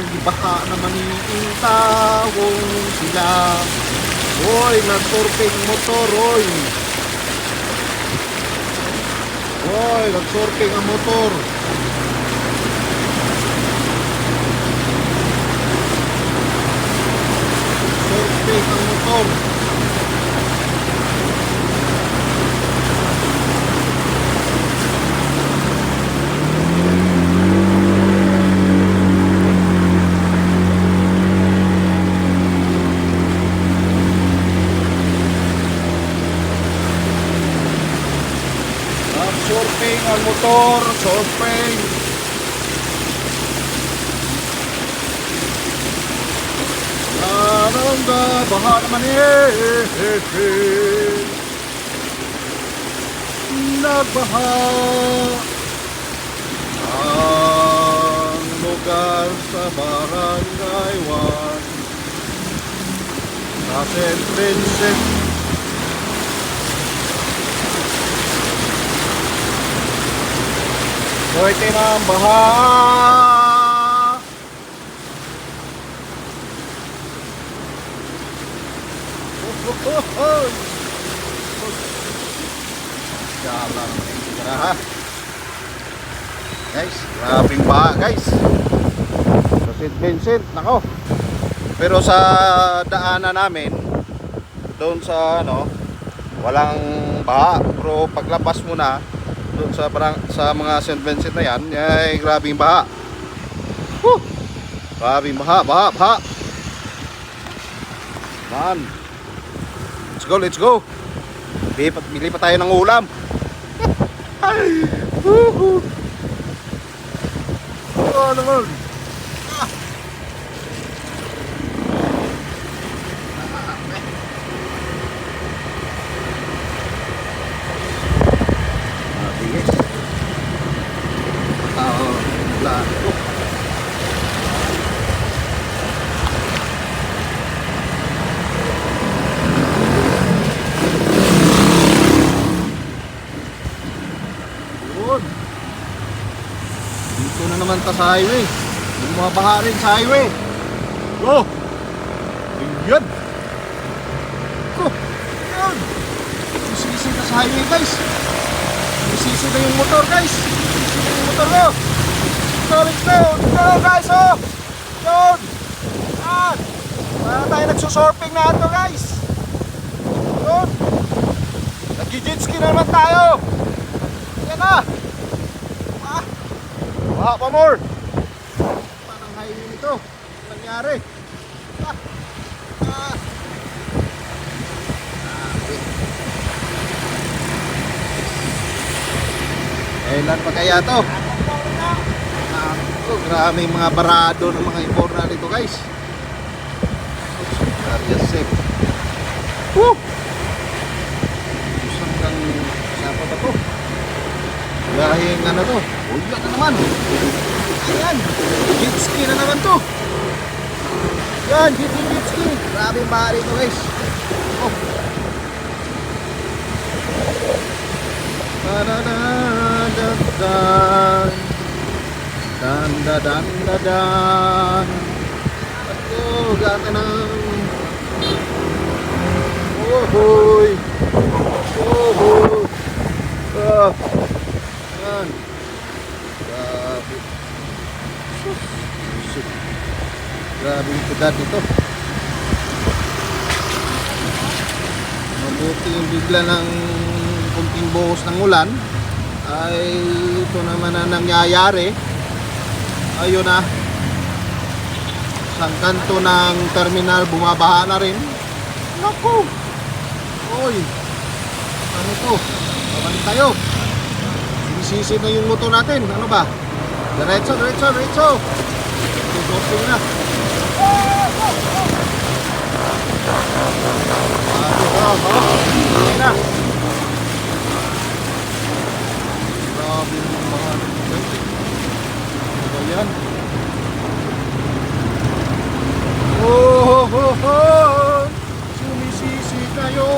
ibaha naman yung tawong sila. Oy, nagsurfing motor, oy. Oy, nagsurfing ang motor. Surfing ang motor. Surfing ang motor, surfing. Narangga, baha naman nagbaha ang lugar sa Barangay 1 sa San Francisco. Swerte ng baha. Jalan ha. Guys, grabing baha guys. Sa St. Vincent, nako. Pero sa daanan namin, doon sa ano, walang baha. Pero paglabas mo na doon sa mga St. Vincent na yan, ay grabing baha. Grabing baha. Man, let's go. Bili pa tayo ng ulam. Oh naman. Dito na naman ta sa highway. Bumabaha rin sa highway. Oh! Ayan! Oh! Ayan! Sisisi na sa highway guys. Sisisi na yung motor guys. Sisisi na yung motor ko. Let's go guys, oh! Yun! Ayan! Para tayo nagsusurfing na ito guys. Yun! Nag-jetski na naman tayo. Ayan na! Baha pa more. Parang highway nito. Ano nangyari? Kailan pa kaya to? Grabe yung mga barado ng mga imporna dito guys. Just safe. Woo! Hanggang sapa pa to. Lahing ano to? Ulan na naman. Ayan, jet ski na naman to. Yan, jet ski. Grabe yung baha rito guys. Oh. Dan. Aduh, gata na. Ohoy. Yan. Grabe. Grabe yung kudat ito. Mabuti yung bigla ng kunting buhos ng ulan ay ito naman na nangyayari. Ayun na. Isang kanto ng terminal bumabaha na rin. Naku. Oy. Ano to? Paman tayo. Sisi na yung motor natin. Ano ba? Diretso. Shopping na. Ayan na. Grabe yung mga ano ba yan? Sumisisi kayo.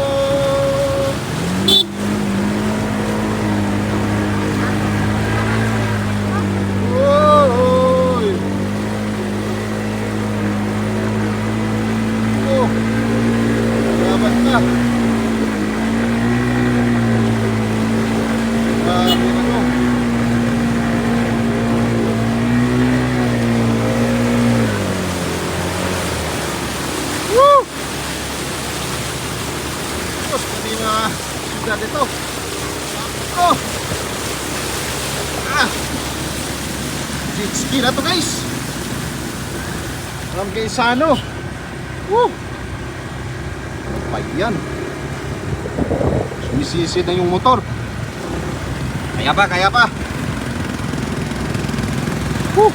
From Quezano. Woo! Ano pa yan? Sumisisid na yung motor. Kaya pa, kaya pa. Woo!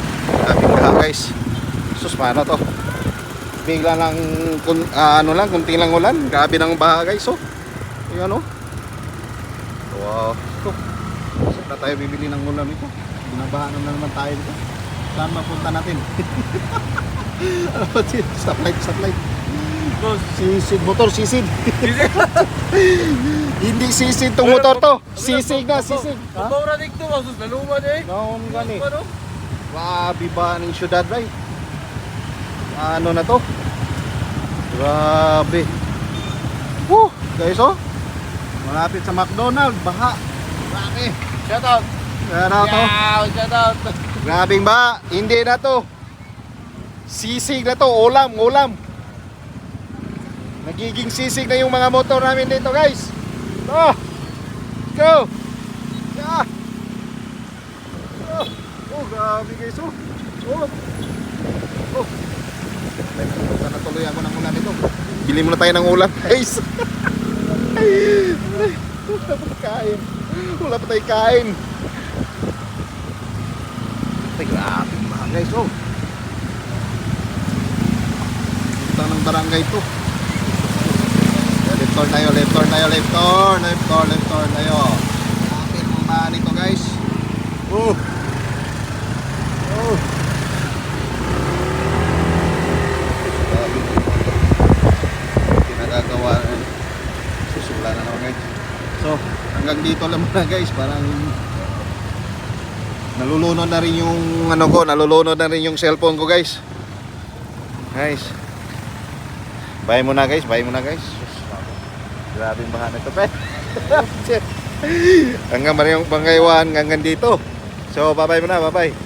Daming baha guys. Sus, paano to? Bigla lang, ano lang, kunti lang ulan. Grabe ng baha guys, oh. Ayan, oh. Wow. Ito. Saan na tayo bibili ng ulam ito? Binabahan na naman tayo dito. Saan mapunta natin? Ano ba ito? Stoplight, stoplight. Sisid motor, sisid. Hindi sisid tong motor to. Sisig na, sisig. Pabawra dito, masus naluman eh. Naon gani. Grabe ba ng syudad, right? Ano na to? Grabe. Woo! Guys, oh. Malapit sa McDonald's, baha. Grabe. Shout out. Ano to? Shout out. Grabing ba? Hindi na to. Sisig na to, ulam, ulam. Nagiging sisig na yung mga motor namin dito, guys. Oh. Go. Yeah. Oh, oh grabe guys, oh. Oh. Oh. Punta na tuloy ako ng ulan dito. Bili muna tayo ng ulam, guys. Wala pa kain. Wala pa tayo kain. Ay, grabe mga guys, oh. Punta ng barangay to. Left turn tayo, left turn tayo, left turn, left turn, left turn tayo. Kapit mo ba nito guys? Oh. Oh. Pinagagawa. Susula na naman guys. So, hanggang dito lang muna guys. Parang nalulunod na rin yung ano ko, nalulunod na rin yung cellphone ko guys. Guys. Bye muna guys, bye muna guys. Grabe yung baha na ito, pe. Hanggang Mariong Bangaywan, hanggang dito. So, bye-bye muna, bye-bye.